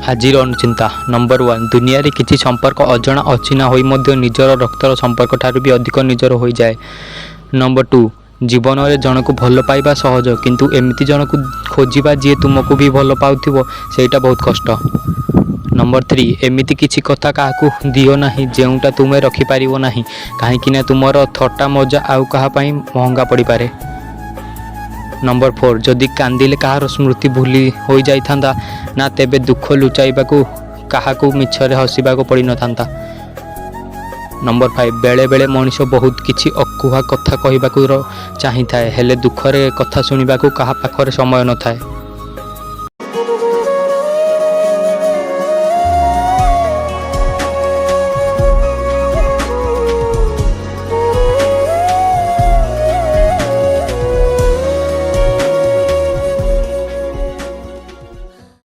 ଆଜିର ଅନୁଚିନ୍ତା। ନମ୍ବର 1, ଦୁନିଆରେ କିଛି ସମ୍ପର୍କ ଅଜଣା ଅଚିହ୍ନା ହୋଇ ମଧ୍ୟ ନିଜର ରକ୍ତର ସମ୍ପର୍କ ଠାରୁ ବି ଅଧିକ ନିଜର ହୋଇଯାଏ। ନମ୍ବର 2, ଜୀବନରେ ଜଣକୁ ଭଲ ପାଇବା ସହଜ, କିନ୍ତୁ ଏମିତି ଜଣକୁ ଖୋଜିବା ଯିଏ ତୁମକୁ ବି ଭଲ ପାଉଥିବ ସେଇଟା ବହୁତ କଷ୍ଟ। ନମ୍ବର 3, ଏମିତି କିଛି କଥା କାହାକୁ ଦିଅ ନାହିଁ ଯେଉଁଟା ତୁମେ ରଖିପାରିବ ନାହିଁ, କାହିଁକିନା ତୁମର ଥଟ୍ଟା ମଜା ଆଉ କାହା ପାଇଁ ମହଙ୍ଗା ପଡ଼ିପାରେ। ନମ୍ବର 4, ଯଦି କାନ୍ଦିଲେ କାହାର ସ୍ମୃତି ଭୁଲି ହୋଇଯାଇଥାନ୍ତା ନା, ତେବେ ଦୁଃଖ ଲୁଚାଇବାକୁ କାହାକୁ ମିଛରେ ହସିବାକୁ ପଡ଼ିନଥାନ୍ତା। ନମ୍ବର 5, ବେଳେବେଳେ ମଣିଷ ବହୁତ କିଛି ଅକୁହା କଥା କହିବାକୁ ଚାହିଁଥାଏ, ହେଲେ ଦୁଃଖରେ କଥା ଶୁଣିବାକୁ କାହା ପାଖରେ ସମୟ ନଥାଏ।